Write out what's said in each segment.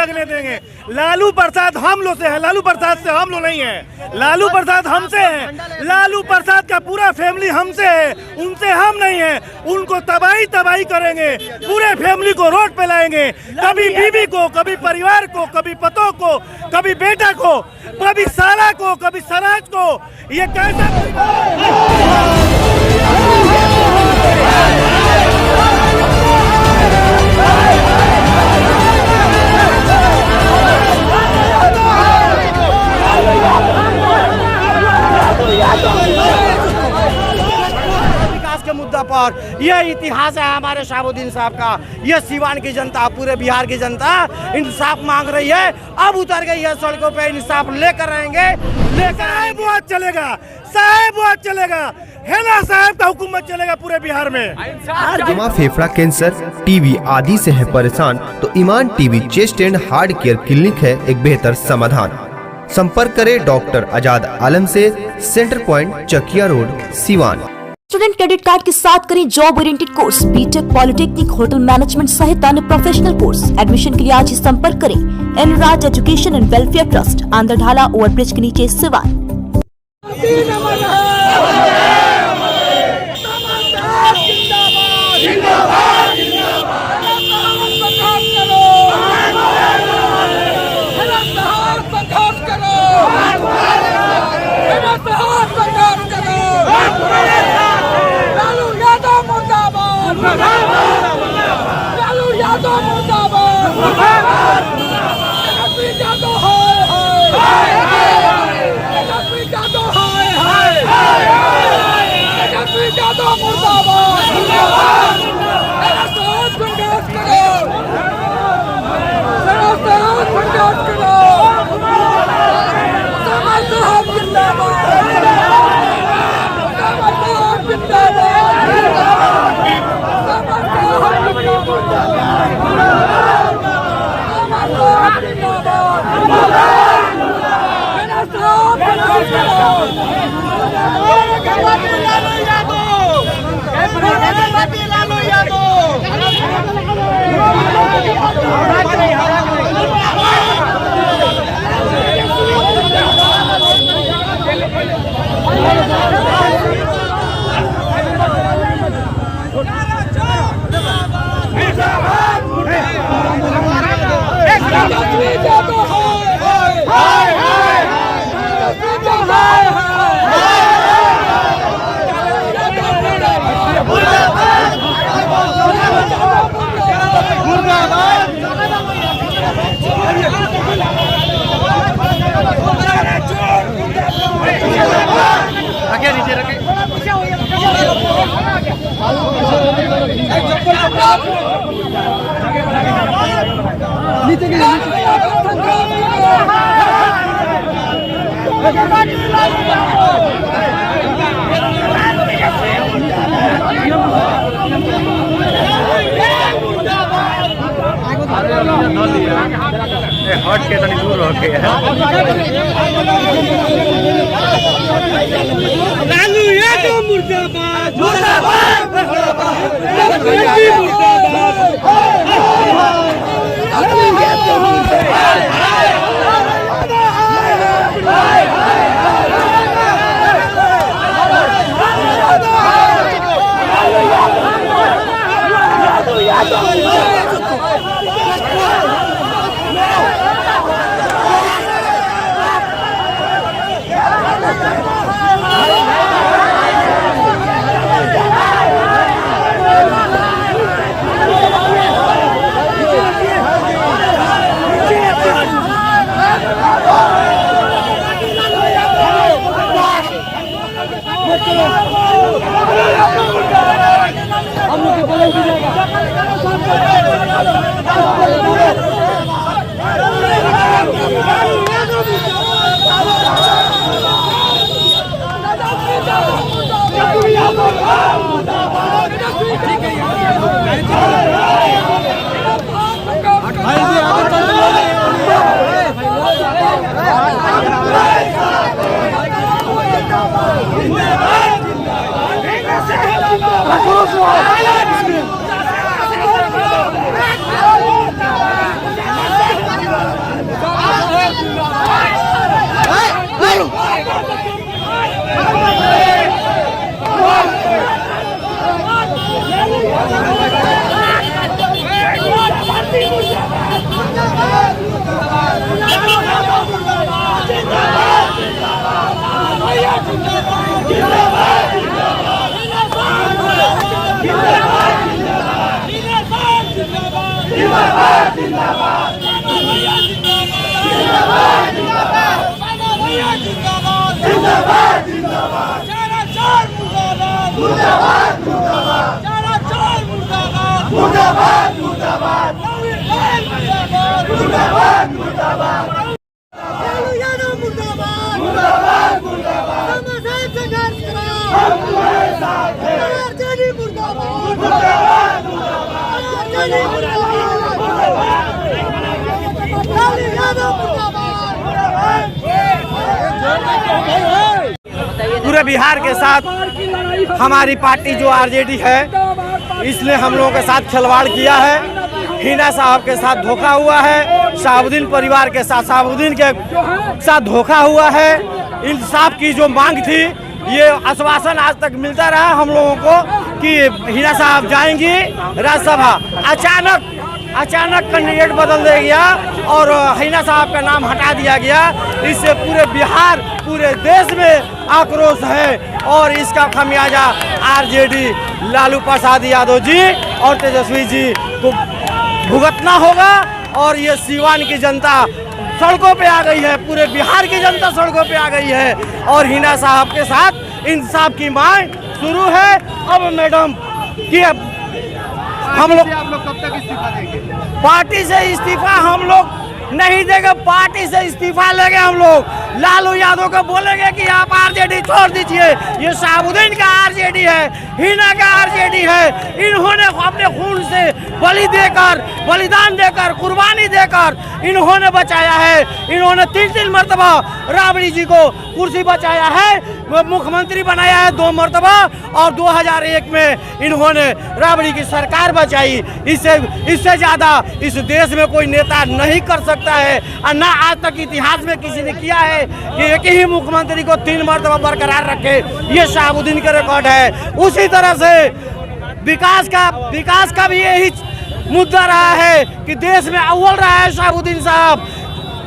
लगने देंगे। लालू प्रसाद हम लोग से है, लालू प्रसाद से हम लोग नहीं है। लालू प्रसाद हमसे है, लालू प्रसाद का पूरा फैमिली हमसे है, उनसे हम नहीं है। उनको तबाही तबाही करेंगे, पूरे फैमिली को रोड पे लाएंगे, कभी बीवी को, कभी परिवार को, कभी पतों को, कभी बेटा को, कभी साला को, कभी सराज को। ये कैसा विकास के मुद्दा पर यह इतिहास है हमारे शहाबुद्दीन साहब का। यह सिवान की जनता, पूरे बिहार की जनता इंसाफ मांग रही है। अब उतर गई है सड़कों पे, इंसाफ लेकर रहेंगे, साहब वो चलेगा, साहब वो चलेगा, है ना साहब का हुकूमत चलेगा पूरे बिहार में। जमा फेफड़ा कैंसर, टीबी आदि से है परेशान तो Iman TB chest and heart care clinic है एक बेहतर समाधान। संपर्क करें डॉक्टर आजाद आलम से, centre point Chakia road, Siwan. Student credit card के साथ करें job oriented course, BTech, polytechnic, hotel management सहित अन्य प्रोफेशनल कोर्स। एडमिशन के लिए आज ही संपर्क करें Enraj education and welfare trust, Andhradhala overbridge के नीचे, सिवान। हट के तनी दूर रह के लालू यादव मुर्दाबाद, मुर्दाबाद, पूरे बिहार के साथ हमारी पार्टी जो आरजेडी है, इसने हम लोगों के साथ खिलवाड़ किया है। हिना साहब के साथ धोखा हुआ है, शहाबुद्दीन परिवार के साथ, शहाबुद्दीन के साथ धोखा हुआ है। इंसाफ की जो मांग थी, ये आश्वासन आज तक मिलता रहा हम लोगों को कि हिना साहब जाएंगी राज्यसभा। अचानक कैंडिडेट बदल दिया गया और हिना साहब का नाम हटा दिया गया। इससे पूरे बिहार, पूरे देश में आक्रोश है और इसका खमियाजा आरजेडी लालू प्रसाद यादव जी और तेजस्वी जी को भुगतना होगा। और ये सीवान की जनता सड़कों पे आ गई है, पूरे बिहार की जनता सड़कों पे आ गई है और हिना साहब के साथ इंसाफ की मांग शुरू है। अब मैडम कि हम लोग कब तक इस्तीफा देंगे? पार्टी से इस्तीफा हम लोग नहीं देंगे, पार्टी से इस्तीफा लेंगे हम लोग। लालू यादव को बोलेंगे कि आप आरजेडी छोड़ दीजिए, ये शहाबुद्दीन का आरजेडी है, हिना का आरजेडी है। इन्होंने अपने खून से बलिदान देकर, कुर्बानी देकर इन्होंने बचाया है। इन्होंने 3 मरतबा राबड़ी जी को कुर्सी बचाया है, मुख्यमंत्री बनाया है 2 मरतबा और 2001 में इन्होंने राबड़ी की सरकार बचाई। इससे ज़्यादा इस देश में कोई नेता नहीं कर सकता है और ना आज तक इतिहास में किसी ने किया है कि एक ही मुख्यमंत्री को 3 मरतबा बरकरार रखे। ये शहाबुद्दीन का रिकॉर्ड है। उसी तरह से विकास का भी यही मुद्दा रहा है कि देश में अव्वल रहा है शहाबुद्दीन साहब,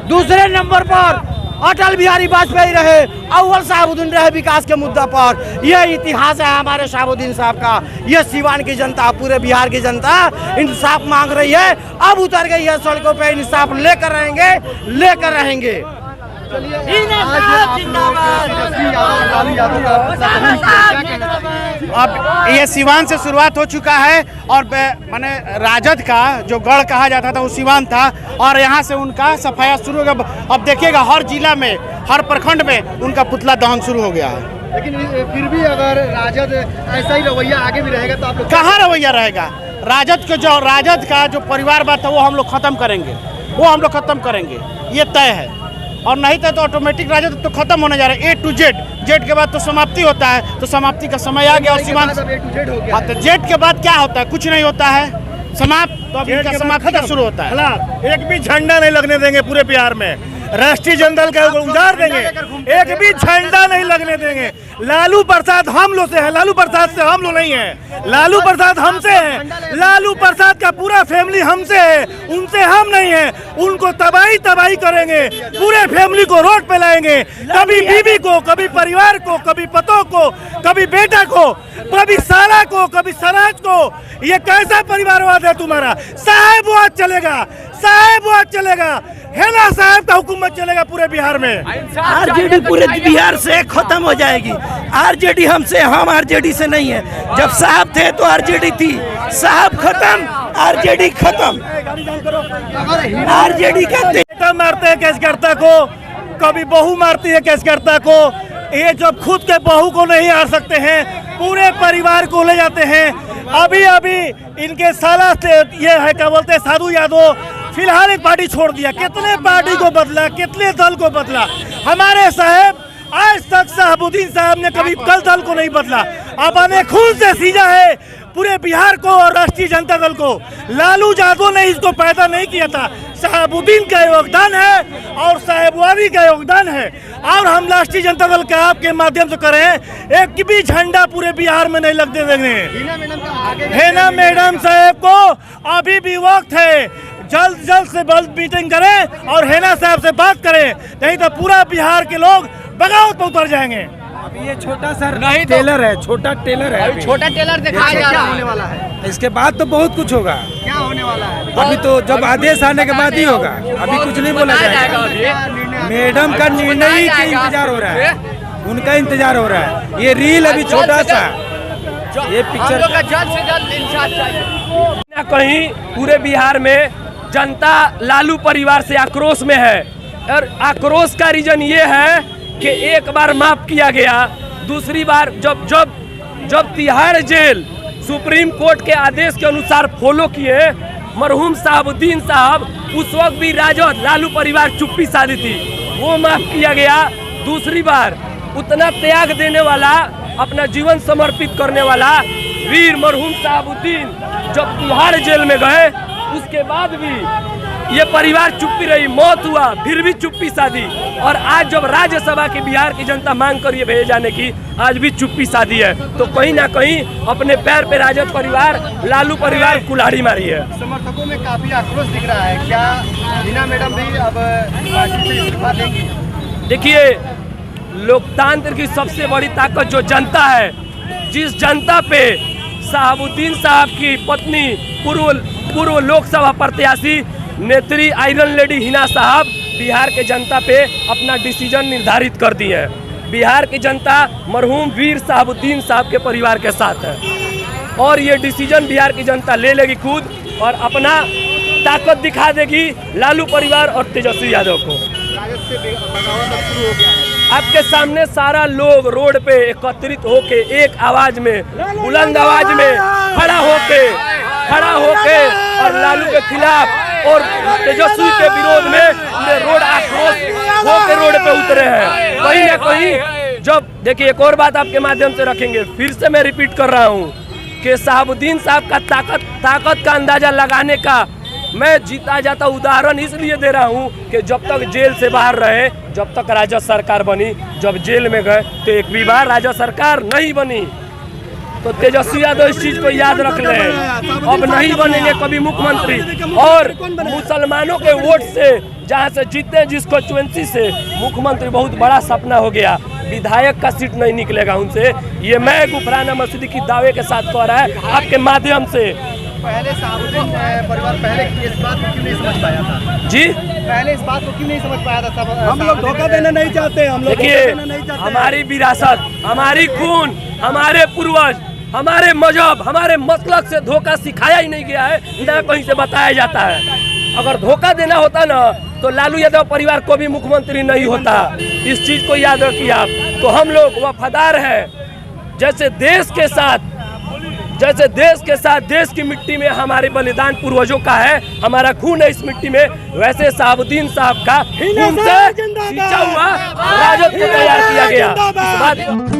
दूसरे नंबर पर अटल बिहारी वाजपेयी रहे, अव्वल शहाबुद्दीन रहे विकास के मुद्दा पर। यह इतिहास है हमारे शहाबुद्दीन साहब का। यह सीवान की जनता, पूरे बिहार की जनता इंसाफ मांग रही है, अब उतर गई है सड़कों पे। इंसाफ लेकर रहेंगे। अब ये सीवान से शुरुआत हो चुका है और माने राजद का जो गढ़ कहा जाता था वो सीवान था और यहाँ से उनका सफाया शुरू हो गया। अब देखिएगा हर जिला में, हर प्रखंड में उनका पुतला दहन शुरू हो गया है। लेकिन फिर भी अगर राजद ऐसा ही रवैया आगे भी रहेगा तो आप लोग कहाँ रवैया रहेगा? राजद का जो परिवारवाद था वो हम लोग खत्म करेंगे, ये तय है। और नहीं तो ऑटोमेटिक राजद तो खत्म होने जा रहा है। A to Z के बाद तो समाप्ति होता है, तो समाप्ति का समय आ गया और सीवान तो जेड के बाद क्या होता है? कुछ नहीं होता है, समाप्त। तो अब इनका समाप्ति का शुरू होता है। एक भी झंडा नहीं लगने देंगे पूरे बिहार में, राष्ट्रीय जनदल का उजाड़ देंगे, एक भी झंडा नहीं लगने देंगे। लालू प्रसाद हम लोग से है, लालू प्रसाद से हम लोग नहीं है। लालू प्रसाद हमसे है, लालू प्रसाद का पूरा फैमिली हमसे है, उनसे हम नहीं है। उनको तबाही करेंगे, पूरे फैमिली को रोड पे लाएंगे, कभी बीवी को, कभी परिवार को, कभी पतों को, कभी बेटा को, कभी साला को, कभी सराज को। ये कैसा परिवारवाद है तुम्हारा? साहेबवाद चलेगा, हिना साहब का हुकूमत चलेगा पूरे बिहार में। आरजेडी पूरे बिहार से खत्म हो जाएगी। आरजेडी हमसे, हम आरजेडी से नहीं है। जब साहब थे तो आरजेडी थी, साहब खत्म, आरजेडी खत्म। आरजेडी का मारते हैं कैसकर्ता को, कभी बहू मारती है कैसकर्ता को। ये जब खुद के बहू को नहीं हार सकते हैं, पूरे परिवार को ले जाते हैं। अभी इनके साला से ये है क्या बोलते हैं, साधु यादव फिलहाल एक पार्टी छोड़ दिया। कितने पार्टी को बदला, कितने दल को बदला। हमारे साहब आज तक शहाबुद्दीन साहब ने कभी दल को नहीं बदला, अपने खून से सींचा है पूरे बिहार को और राष्ट्रीय जनता दल को। लालू यादव ने इसको पैदा नहीं किया था, शहाबुद्दीन का योगदान है और साहेबवादी का योगदान है। और हम राष्ट्रीय जनता दल का आपके माध्यम से करें, एक भी झंडा पूरे बिहार में नहीं लगने देंगे। हिना मैडम साहब को अभी भी वक्त है, जल्द से मीटिंग करें और हिना साहब से बात करें, नहीं तो पूरा बिहार के लोग बगावत पर उतर जाएंगे। अभी ये छोटा सा टेलर है, छोटा टेलर दिखाया जा रहा है। इसके बाद तो बहुत कुछ होगा। क्या होने वाला है? अभी तो जब आदेश आने के बाद ही होगा, अभी कुछ नहीं बोला जाएगा। मैडम का निर्णय ही का इंतजार हो रहा है, उनका इंतजार हो रहा है। ये रील अभी छोटा सा, ये पिक्चर जल्द से जल्द इंसाफ चाहिए। कहीं पूरे बिहार में जनता लालू परिवार से आक्रोश में है, और आक्रोश का रीजन ये है कि एक बार माफ किया गया, दूसरी बार जब तिहाड़ जेल सुप्रीम कोर्ट के आदेश के अनुसार फॉलो किए, मरहूम साहबुद्दीन साहब उस वक्त भी राजद लालू परिवार चुप्पी साधी थी, वो माफ किया गया। दूसरी बार उतना त्याग देने वाला, अपना जीवन समर्पित करने वाला वीर मरहूम साहबुद्दीन जब तिहाड़ जेल में गए, उसके बाद भी ये परिवार चुप्पी रही, मौत हुआ फिर भी चुप्पी साधी, और आज जब राज्यसभा की बिहार की जनता मांग कर ये भेजे जाने की, आज भी चुप्पी साधी है। तो कहीं ना कहीं अपने पैर पे राजद परिवार, लालू परिवार कुल्हाड़ी मारी है। समर्थकों में काफी आक्रोश दिख रहा है, क्या हिना मैडम भी अब पार्टी से इस्तीफा देंगी? देखिए, लोकतंत्र की सबसे बड़ी ताकत जो जनता है, जिस जनता पे साहबुद्दीन साहब की पत्नी पूर्व लोकसभा प्रत्याशी नेत्री आयरन लेडी हिना साहब बिहार के जनता पे अपना डिसीजन निर्धारित कर दी है। बिहार की जनता मरहूम वीर साहबुद्दीन साहब के परिवार के साथ है, और ये डिसीजन बिहार की जनता ले लेगी खुद, और अपना ताकत दिखा देगी लालू परिवार और तेजस्वी यादव को। राजद से बगावत शुरू हो गया है। आपके सामने सारा लोग रोड पे एकत्रित होके एक आवाज में, बुलंद आवाज में खड़ा होके और लालू के खिलाफ और तेजस्वी के विरोध में पूरे रोड आक्रोश होके रोड पे उतरे हैं। कहीं ना कहीं जब देखिए, एक और बात आपके माध्यम से रखेंगे, फिर से मैं रिपीट कर रहा हूँ कि साहबुद्दीन साहब का ताकत का अंदाजा लगाने का मैं जीता जाता उदाहरण इसलिए दे रहा हूँ कि जब तक जेल से बाहर रहे, जब तक राजद सरकार बनी, जब जेल में गए तो एक भी बार राजद सरकार नहीं बनी। तो तेजस्वी यादव इस चीज को याद रख ले, अब नहीं बनेंगे कभी मुख्यमंत्री। और मुसलमानों के वोट से जहाँ से जीते, जिस कॉन्स्टिट्यूएंसी से, मुख्यमंत्री बहुत बड़ा सपना हो गया, विधायक का सीट नहीं निकलेगा उनसे। ये मैं गुफराना मसूदी की दावे के साथ कह रहा है आपके माध्यम से। पहले साहबुद्दीन परिवार पहले इस बात को क्यों नहीं समझ पाया था? जी, पहले इस बात को क्यों नहीं समझ पाया था? हम लोग धोखा देना नहीं चाहते, हम लोग देखिए, हमारी विरासत, हमारी खून, हमारे पूर्वज, हमारे मजहब, हमारे मसलक से धोखा सिखाया ही नहीं गया है, ना कहीं से बताया जाता है। अगर धोखा देना होता ना तो लालू यादव परिवार को भी मुख्यमंत्री नहीं होता। इस चीज को याद रखिए आप। तो हम लोग वफादार हैं, जैसे देश के साथ देश की मिट्टी में हमारे बलिदान पूर्वजों का है, हमारा खून है इस मिट्टी में, वैसे साहबुद्दीन साहब का खून से सींचा हुआ राजद को तैयार किया गया।